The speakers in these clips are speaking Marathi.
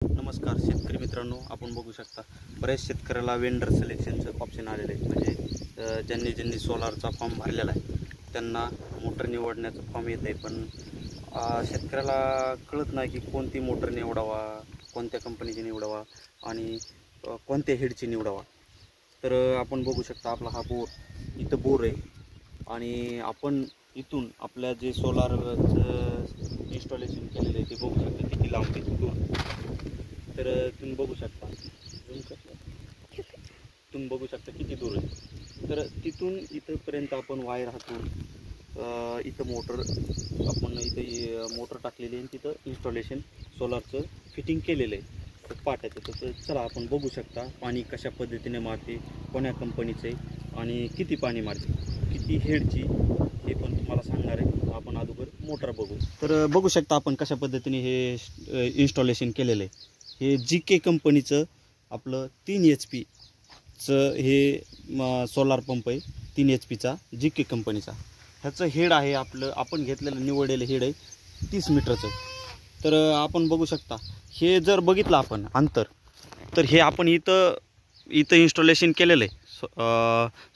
नमस्कार शेतकरी मित्रांनो, आपण बघू शकता बऱ्याच शेतकऱ्याला वेंडर सिलेक्शनचं ऑप्शन आलेलं आहे. म्हणजे ज्यांनी सोलारचा फॉर्म भरलेला आहे त्यांना मोटर निवडण्याचं फॉर्म येत आहे, पण शेतकऱ्याला कळत नाही की कोणती मोटर निवडावा, कोणत्या कंपनीची निवडावा आणि कोणत्या हेडची निवडावा. तर आपण बघू शकता आपला हा इथं बोर आहे आणि आपण इथून आपल्या जे सोलारचं इन्स्टॉलेशन केलेलं आहे ते बघू शकता किती लांब आहे तिथून. तर तुम्ही बघू शकता किती दूर आहे. तर तिथून इथंपर्यंत आपण वायर हातून इथं मोटर टाकलेली आहे आणि तिथं इन्स्टॉलेशन सोलारचं फिटिंग केलेलं आहे पाट्याचं. तर चला आपण बघू शकता पाणी कशा पद्धतीने मारते, कोण्या कंपनीचं आहे आणि किती पाणी मारते, किती हेडची हे पण तुम्हाला सांगणार आहे. आपण अगोदर मोटर बघू. तर बघू शकता आपण कशा पद्धतीने हे इन्स्टॉलेशन केलेलं आहे. हे GK कंपनीचं आपलं 3 HP हे सोलार पंप आहे. 3 HPचा GK कंपनीचा. ह्याचं हेड आहे आपलं आपण घेतलेलं निवडलेलं हेड आहे 30 मीटरचं. तर आपण बघू शकता हे जर बघितलं आपण अंतर, तर हे आपण इथं इन्स्टॉलेशन केलेलं आहे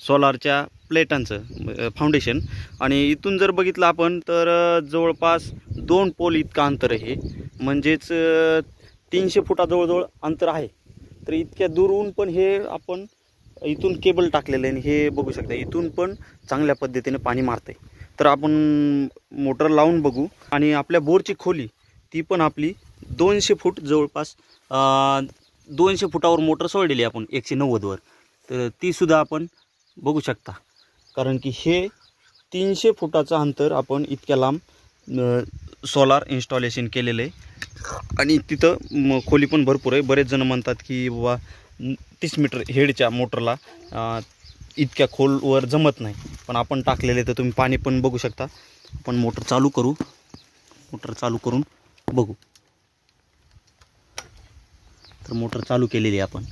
सोलारच्या प्लेटांचं फाउंडेशन. आणि इथून जर बघितलं आपण तर जवळपास 2 पोल इतका अंतर आहे. म्हणजेच 300 फुटाजवळ अंतर आहे. तर इतक्या दूरहून पण हे आपण इथून केबल टाकलेलं आहे आणि हे बघू शकता इथून पण चांगल्या पद्धतीने पाणी मारतंय. तर आपण मोटर लावून बघू. आणि आपल्या बोरची खोली ती पण आपली 200 फूट जवळपास 200 फुटावर मोटर सोडलेली आपण 190 वर. तर तीसुद्धा आपण बघू शकता, कारण की हे 300 फुटाचं अंतर आपण इतक्या लांब सोलार इन्स्टॉलेशन केलेलं आहे. आणि तिथं खोली पण भरपूर आहे. बरेच जण म्हणतात की बाबा 30 मीटर हेडच्या मोटरला इतक्या खोलवर जमत नाही, पण आपण टाकलेले. तर तुम्ही पाणी पण बघू शकता. आपण मोटर चालू करून बघू. तर मोटर चालू केलेली आहे आपण.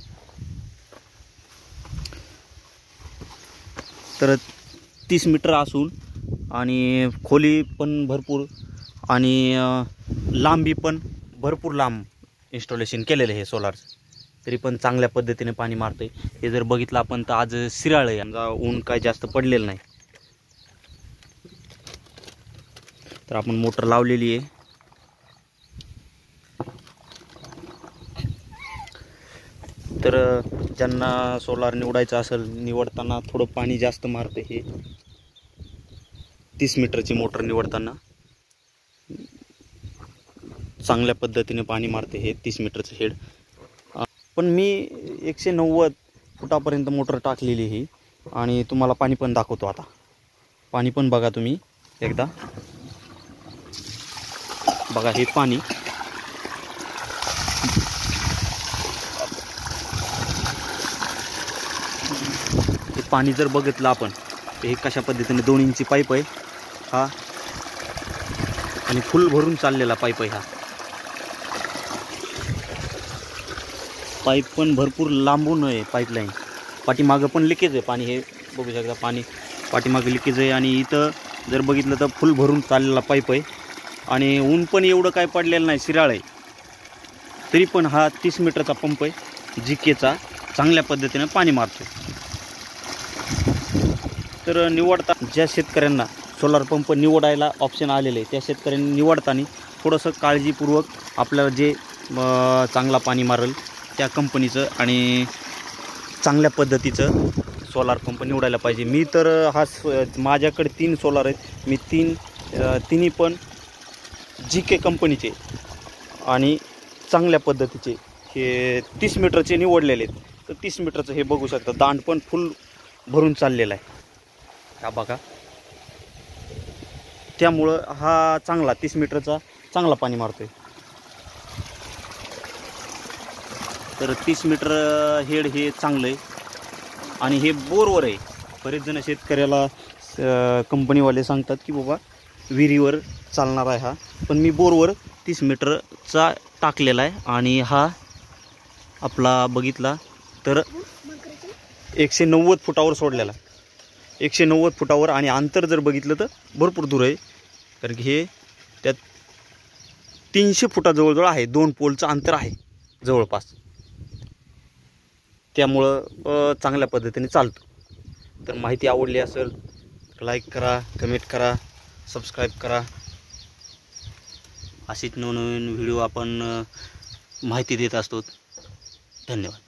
तर 30 मीटर असून आणि खोली पण भरपूर आणि लांबी पण भरपूर लांब इन्स्टॉलेशन केलेलं आहे सोलारचं. तरी पण चांगल्या पद्धतीने पाणी मारते. हे जर बघितलं आपण तर आज सिराळ आहे, समजा ऊन काय जास्त पडलेलं नाही. तर आपण मोटर लावलेली आहे. तर ज्यांना सोलार निवडायचं असेल, निवडताना थोडं पाणी जास्त मारते. हे 30 मीटरची मोटर निवडताना चांगल्या पद्धतीने पाणी मारते हे 30 मीटरचं हेड. पण मी 190 फुटापर्यंत मोटर टाकलेली ही आणि तुम्हाला पाणी पण दाखवतो. आता पाणी पण बघा तुम्ही एकदा. बघा हे पाणी. हे पाणी जर बघितलं आपण तर हे कशा पद्धतीने 2 इंची पाईप आहे हा आणि फुल भरून चाललेला पाईप आहे हा. पाईप पण भरपूर लांबून आहे पाईपलाईन. पाठीमागं पण लिकेज आहे पाणी. हे बघू शकता पाणी पाठीमागं लिकेज आहे आणि इथं जर बघितलं तर फुल भरून चाललेला पाईप आहे. आणि ऊन पण एवढं काय पडलेलं नाही, सिराळ आहे. तरी पण हा 30 मीटरचा पंप आहे GKचा, चांगल्या पद्धतीने पाणी मारतो. तर निवडता ज्या शेतकऱ्यांना सोलार पंप निवडायला ऑप्शन आलेले आहे त्या शेतकऱ्यांनी निवडताना थोडंसं काळजीपूर्वक आपल्याला जे चांगला पाणी मारेल त्या कंपनीचं आणि चांगल्या पद्धतीचं सोलार पंप निवडायला पाहिजे. मी तर माझ्याकडे 3 सोलार आहेत. मी तिन्ही पण GK कंपनीचे आणि चांगल्या पद्धतीचे हे 30 मीटरचे निवडलेले आहेत. तर 30 मीटरचं हे बघू शकता दांड पण फुल भरून चाललेला आहे हा बघा. त्यामुळं हा चांगला 30 मीटरचा चांगला पाणी मारतोय. तर 30 मीटर हेड हे चांगलं आहे आणि हे बोरवर आहे. बरेच जण शेतकऱ्याला कंपनीवाले सांगतात की बाबा विहिरीवर चालणार आहे हा, पण मी बोरवर 30 मीटरचा टाकलेला आहे. आणि हा आपला बघितला तर 190 फुटावर सोडलेला. 190 फुटावर. आणि अंतर जर बघितलं तर भरपूर दूर आहे, कारण की हे त्यात 300 फुटाजवळजवळ आहे. 2 पोलचं अंतर आहे. जवळपास. त्यामुळं चांगल्या पद्धतीने चालतो. तर माहिती आवडली असेल लाईक करा, कमेंट करा, सबस्क्राईब करा. अशीच नवनवीन व्हिडिओ आपण माहिती देत असतो. धन्यवाद.